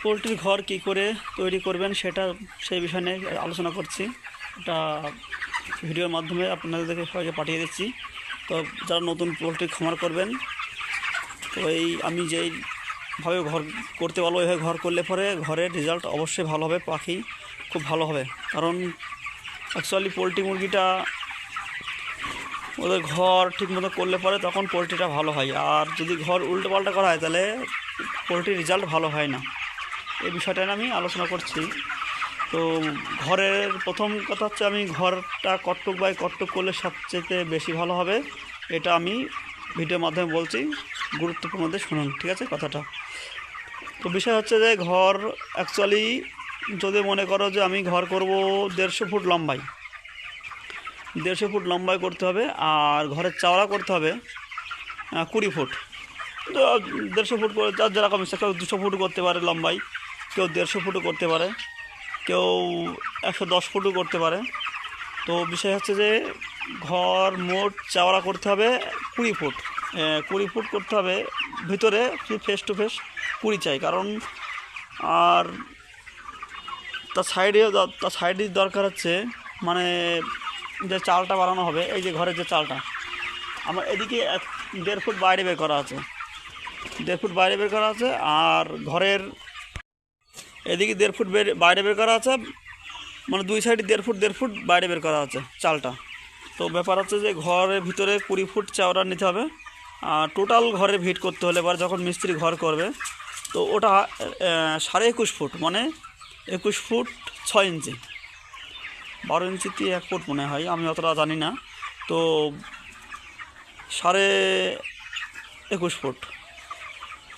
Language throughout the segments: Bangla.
পোলট্রির ঘর কী করে তৈরি করবেন সেই বিষয় নিয়ে আলোচনা করছি। এটা ভিডিওর মাধ্যমে আপনাদেরকে সবাইকে পাঠিয়ে দিচ্ছি। তো যারা নতুন পোলট্রি খামার করবেন, তো আমি যেইভাবে ঘর করতে পারবো এইভাবে ঘর করলে পরে ঘরের রেজাল্ট অবশ্যই ভালো হবে, পাখি খুব ভালো হবে। কারণ অ্যাকচুয়ালি পোলট্রি মুরগিটা ওদের ঘর ঠিকমতো করলে পরে তখন পোলট্রিটা ভালো হয়, আর যদি ঘর উল্টোপাল্টা করা হয় তাহলে পোলট্রির রেজাল্ট ভালো হয় না। এই বিষয়টা নিয়ে আমি আলোচনা করছি। তো ঘরের প্রথম কথা হচ্ছে, আমি ঘরটা কট্টক বাই কট্টক করলে সবচেয়ে বেশি ভালো হবে। এটা আমি ভিডিওর মাধ্যমে বলছি, গুরুত্বপূর্ণ দিয়ে শুনুন, ঠিক আছে কথাটা। তো বিষয় হচ্ছে যে ঘর অ্যাকচুয়ালি যদি মনে করো যে আমি ঘর করব 150 ফুট লম্বাই, 150 ফুট লম্বাই করতে হবে, আর ঘরের চওড়া করতে হবে 20 ফুট। তো 150 ফুট করে যার যেরকম ইচ্ছা, কেউ 200 ফুট করতে পারে লম্বাই, কেউ 150 ফুটও করতে পারে, কেউ 110 ফুটও করতে পারে। তো বিষয় হচ্ছে যে ঘর মোট চওড়া করতে হবে 20 ফুট, 20 ফুট করতে হবে। ভিতরে ফেস টু ফেস 20 চাই, কারণ আর তার সাইডে দরকার হচ্ছে, মানে যে চালটা বানানো হবে, এই যে ঘরের যে চালটা আমার এদিকে 1.5 ফুট বাইরে বের করা আছে, 1.5 ফুট বাইরে বের করা আছে, আর ঘরের এদিকে 1.5 ফুট বাইরে বের করা আছে, মানে দুই সাইডে 1.5 ফুট বাইরে বের করা আছে চালটা। তো ব্যাপার হচ্ছে যে ঘরের ভিতরে 20 ফুট চওড়া নিতে হবে। আর টোটাল ঘরে ভিট করতে হলে এবার যখন মিস্ত্রি ঘর করবে, তো ওটা 21.5 ফুট, মানে 21 ফুট 6 ইঞ্চি, 12 ইঞ্চিতে 1 ফুট মনে হয়, আমি অতটা জানি না। তো 21.5 ফুট,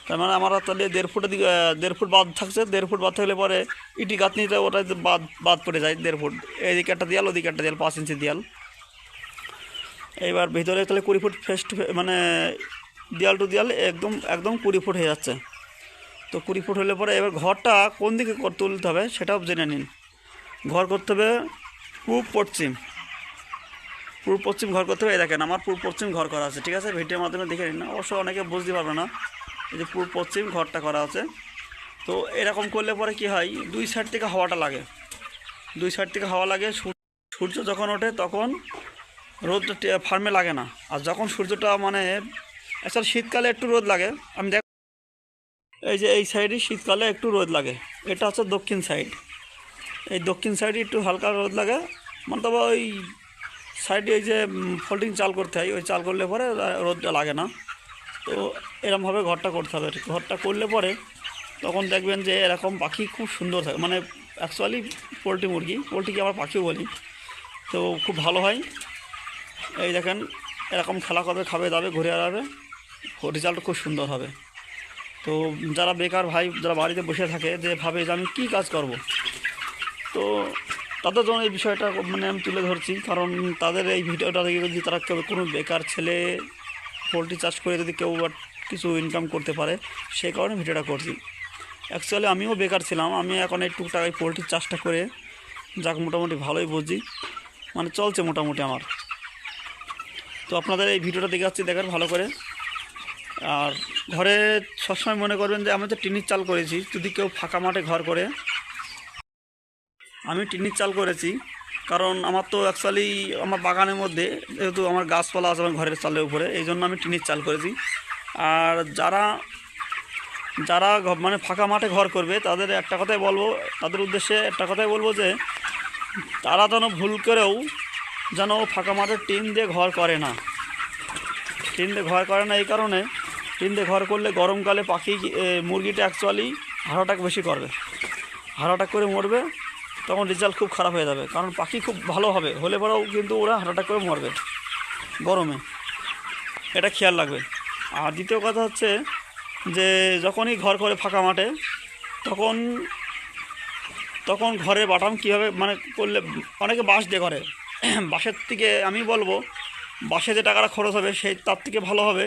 তার মানে আমার তাহলে 1.5 ফুটের দিকে 1.5 ফুট বাদ থাকছে। 1.5 ফুট বাদ থাকলে পরে ইটি গাঁথনিতে ওটা বাদ বাদ পড়ে যায় 1.5 ফুট, এইদিকে একটা দেয়াল, ওদিকে একটা দেয়াল, 5 ইঞ্চি দেয়াল। এইবার ভিতরে তাহলে 20 ফুট ফেস টু মানে দেয়াল টু দেয়াল একদম একদম 20 ফুট হয়ে যাচ্ছে। তো 20 ফুট হলে পরে এবার ঘরটা কোন দিকে তুলতে হবে সেটাও জেনে নিন। ঘর করতে হবে পূর্ব পশ্চিম, পূর্ব পশ্চিম ঘর করতে হবে। এই দেখেন আমার পূর্ব পশ্চিম ঘর করা আছে, ঠিক আছে, ভিডিওর মাধ্যমে দেখে নিন না, অবশ্য অনেকে বুঝতে পারবে না। এই যে পূর্ব পশ্চিম ঘরটা করা আছে। তো এরকম করলে পরে কি হয়, দুই সাইড থেকে হাওয়াটা লাগে, দুই সাইড থেকে হাওয়া লাগে। সূর্য যখন ওঠে তখন রোদটা ফার্মে লাগে না, আর যখন সূর্যটা মানে অ্যাকচুয়ালি শীতকালে একটু রোদ লাগে। আমি দেখ, এই যে এই সাইডে শীতকালে একটু রোদ লাগে, এটা হচ্ছে দক্ষিণ সাইড। এই দক্ষিণ সাইডে একটু হালকা রোদ লাগে, মানে তবে ওই সাইডে এই যে ফোল্ডিং চাল করতে হয়, ওই চাল করলে পরে রোদটা লাগে না। তো এরকমভাবে ঘরটা করতে হবে। ঘরটা করলে পরে তখন দেখবেন যে এরকম পাখি খুব সুন্দর থাকে, মানে অ্যাকচুয়ালি পোলট্রিকে আবার পাখিও বলি, তো খুব ভালো হয়। এই দেখেন এরকম খেলা করবে, খাবে দাবে, ঘুরে বেড়াবে, রেজাল্ট খুব সুন্দর হবে। তো যারা বেকার ভাই, যারা বাড়িতে বসে থাকে, যে ভাবে যে আমি কী কাজ করব, তো তাদের জন্য এই বিষয়টা মানে আমি তুলে ধরছি। কারণ তাদের এই ভিডিওটা দেখে যদি তারা কেউ কোনো বেকার ছেলে পোলট্রি চাষ করে যদি কেউ কিছু ইনকাম করতে পারে, সেই কারণে ভিডিওটা করছি। অ্যাকচুয়ালি আমিও বেকার ছিলাম, আমি এখন এই টুকটাক এই পোলট্রির চাষটা করে যাক মোটামুটি ভালোই বুঝি, মানে চলছে মোটামুটি আমার। তো আপনাদের এই ভিডিওটা দেখে যাচ্ছি, দেখেন ভালো করে। আর ঘরে সবসময় মনে করবেন যে আমি তো টিনের চাল করেছি, যদি কেউ ফাঁকা মাঠে ঘর করে, আমি টিনের চাল করেছি কারণ আমার তো অ্যাকচুয়ালি আমার বাগানের মধ্যে যেহেতু আমার গাছপালা আছে আমার ঘরের চালের উপরে, এই জন্য আমি টিনের চাল করেছি। আর যারা যারা মানে ফাঁকা মাঠে ঘর করবে তাদের একটা কথাই বলবো, তাদের উদ্দেশ্যে একটা কথাই বলবো যে তারা যেন ভুল করেও যেন ফাঁকা মাঠে টিন দিয়ে ঘর করে না। টিন দিয়ে ঘর করে না এই কারণে, টিন দিয়ে ঘর করলে গরমকালে পাখি মুরগিটা অ্যাকচুয়ালি হার্ট অ্যাটাক বেশি করবে, হার্ট অ্যাটাক করে মরবে, তখন রেজাল্ট খুব খারাপ হয়ে যাবে। কারণ পাখি খুব ভালো হবে হলে পরেও কিন্তু ওরা হার্ট অ্যাটাক করে মরবে গরমে, এটা খেয়াল রাখবে। আর দ্বিতীয় কথা হচ্ছে যে যখনই ঘর করে ফাঁকা মাঠে, তখন তখন ঘরের বাটাম কীভাবে মানে করলে, অনেকে বাঁশ দিয়ে করে, বাঁশের থেকে আমি বলবো বাঁশে যে টাকাটা খরচ হবে সেই তার থেকে ভালো হবে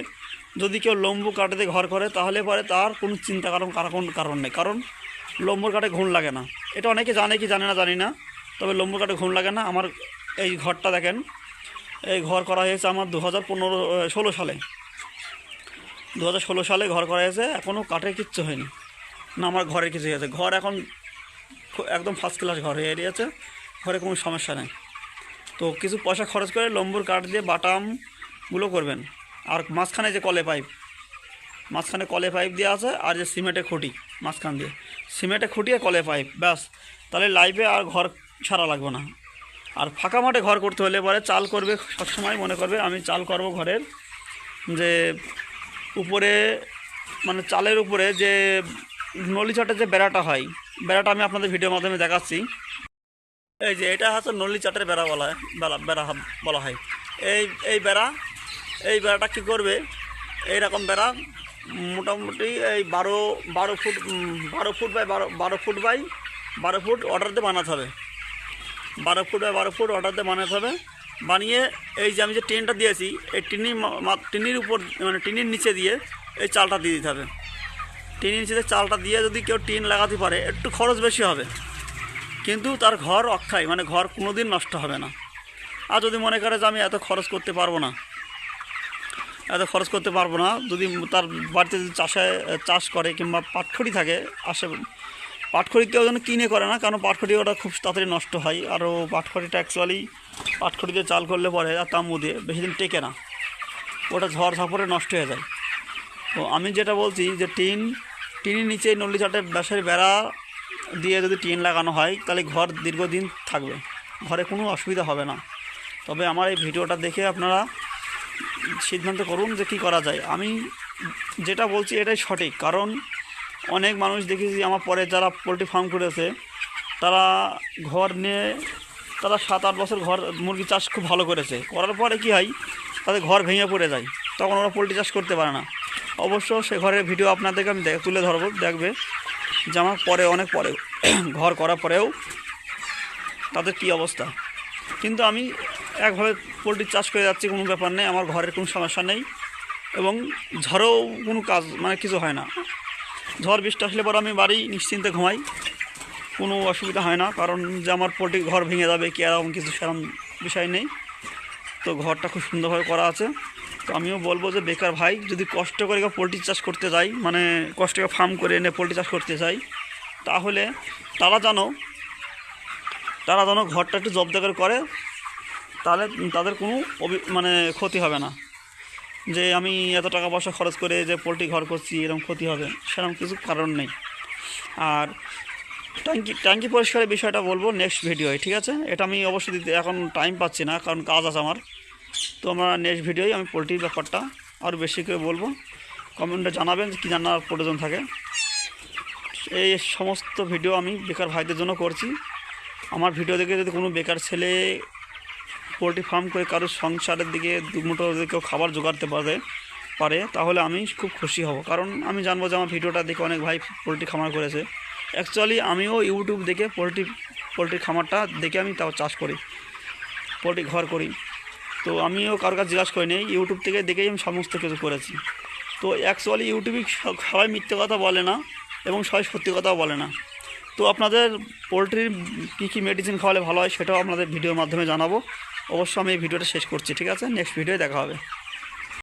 যদি কেউ লম্বু কাঠে দিয়ে ঘর করে, তাহলে পরে তার কোনো চিন্তা কারণ নেই। কারণ লম্বুর কাঠে ঘুণ লাগে না, এটা অনেকে জানে কি জানে না জানি না, তবে লম্বুর কাঠে ঘুণ লাগে না। আমার এই ঘরটা দেখেন, এই ঘর করা হয়েছে আমার 2016 সালে, 2016 সালে ঘর করা হয়েছে, এখনও কাঠে কিচ্ছু হয়নি, না আমার ঘরে কিছু আছে, ঘর এখন একদম ফার্স্ট ক্লাস ঘর হয়ে গিয়েছে, ঘরে কোনো সমস্যা নেই। তো কিছু পয়সা খরচ করে লম্বুর কাঠ দিয়ে বাটামগুলো করবেন। আর মাঝখানে যে মাঝখানে কলে পাইপ দেওয়া আছে, আর যে সিমেন্টের খুঁটি মাঝখান দিয়ে, সিমেন্টের খুঁটি আর কলে পাইপ, ব্যাস। তাহলে লাইফে আর ঘর ছাড়া লাগবে না। আর ফাঁকা মাঠে ঘর করতে হলে পরে চাল করবে, সবসময় মনে করবে আমি চাল করব ঘরের যে উপরে, মানে চালের উপরে যে নলি চাটের যে বেড়াটা হয়, বেড়াটা আমি আপনাদের ভিডিওর মাধ্যমে দেখাচ্ছি। এই যে এটা হচ্ছে নলি চাটের বেড়া বলা হয়, বেড়া বলা হয়। এই বেড়াটা কী করবে, এইরকম বেড়া মোটামুটি এই 12 ফুট অর্ডার দিয়ে বানাতে হবে। 12 ফুট অর্ডার দিয়ে বানাতে হবে। বানিয়ে এই যে আমি যে টিনটা দিয়েছি, এই টিনির উপর, মানে টিনির নিচে দিয়ে এই চালটা দিয়ে দিতে হবে। টিনির নিচে চালটা দিয়ে যদি কেউ টিন লাগাতে পারে, একটু খরচ বেশি হবে, কিন্তু তার ঘর অক্ষয়, মানে ঘর কোনো দিন নষ্ট হবে না। আর যদি মনে করে যে আমি এত খরচ করতে পারবো না, যদি তার বাড়িতে যদি চাষ করে কিংবা পাটখড়ি থাকে, পাটখড়ি কেউ যেন কিনে করে না, কারণ পাটখড়ি ওটা খুব তাড়াতাড়ি নষ্ট হয়। আরও পাটখড়িটা অ্যাকচুয়ালি পাটখড়ি দিয়ে চাল করলে পরে আর তাম্বু দিয়ে বেশি দিন টেকে না, ওটা ঝড় ঝাপড়ে নষ্ট হয়ে যায়। তো আমি যেটা বলছি যে টিনের নিচে নল্লি চাটের বাঁশের বেড়া দিয়ে যদি টিন লাগানো হয়, তাহলে ঘর দীর্ঘদিন থাকবে, ঘরে কোনো অসুবিধা হবে না। তবে আমার এই ভিডিওটা দেখে আপনারা সিদ্ধান্ত করুন যে কী করা যায়। আমি যেটা বলছি এটাই সঠিক, কারণ অনেক মানুষ দেখেছি আমার পরে যারা পোলট্রি ফার্ম করেছে, তারা ঘর নিয়ে তারা 7-8 বছর ঘর মুরগি চাষ খুব ভালো করেছে, করার পরে কী হয়, তাদের ঘর ভেঙে পড়ে যায়, তখন ওরা পোলট্রি চাষ করতে পারে না। অবশ্য সে ঘরের ভিডিও আপনাদেরকে আমি তুলে ধরবো, দেখবে যে আমার অনেক পরে ঘর করার পরেও তাদের কী অবস্থা। কিন্তু আমি একভাবে পোলট্রি চাষ করে যাচ্ছি, কোনো ব্যাপার নেই, আমার ঘরের কোনো সমস্যা নেই, এবং ঝড়েও কোনো কাজ মানে কিছু হয় না। ঝড় বৃষ্টি আসলে পরে আমি বাড়ি নিশ্চিন্তে ঘুমাই, কোনো অসুবিধা হয় না, কারণ যে আমার পোলট্রি ঘর ভেঙে যাবে কি এরকম কিছু সেরকম বিষয় নেই। তো ঘরটা খুব সুন্দরভাবে করা আছে। তো আমিও বলবো যে বেকার ভাই যদি কষ্ট করে পোলট্রি চাষ করতে যায়, মানে কষ্ট করে ফার্ম করে এনে পোলট্রি চাষ করতে চাই, তাহলে তারা যেন ঘরটা একটু জব্দ করে, তাহলে তাদের কোনো মানে ক্ষতি হবে না, যে আমি এত টাকা পয়সা খরচ করে যে পোলট্রি ঘর করছি এরকম ক্ষতি হবে, সেরকম কিছু কারণ নেই। আর ট্যাঙ্কি পরিষ্কারের বিষয়টা বলবো নেক্সট ভিডিওয়, ঠিক আছে? এটা আমি অবশ্যই দিতে এখন টাইম পাচ্ছি না, কারণ কাজ আছে আমার। তো আমরা নেক্সট ভিডিওয় আমি পোলট্রির ব্যাপারটা আরও বেশি করে বলবো, কমেন্টে জানাবেন কী জানার প্রয়োজন থাকে। এই সমস্ত ভিডিও আমি বেকার ভাইদের জন্য করছি। আমার ভিডিও দেখে যদি কোনো বেকার ছেলে পোলট্রি ফার্ম করে কারোর সংসারের দিকে দুমুঠো যদি কেউ খাবার জোগাড়তে পারে তাহলে আমি খুব খুশি হব, কারণ আমি জানবো যে আমার ভিডিওটা দেখে অনেক ভাই পোলট্রি খামার করেছে। অ্যাকচুয়ালি আমিও ইউটিউব দেখে পোলট্রি খামারটা দেখে আমি তাও চাষ করি, পোলট্রি ঘর করি। তো আমিও কারোর কাছে জিজ্ঞাসা করি নেই, ইউটিউব থেকে দেখেই আমি সমস্ত কিছু করেছি। তো অ্যাকচুয়ালি ইউটিউবে সবাই মিথ্যে কথা বলে না, এবং সবাই সত্যি কথাও বলে না। তো আপনাদের পোলট্রির কী মেডিসিন খাওয়ালে ভালো হয় সেটাও আপনাদের ভিডিওর মাধ্যমে জানাবো। অবশ্য আমি এই ভিডিওটা শেষ করছি, ঠিক আছে? নেক্সট ভিডিওয় দেখা হবে।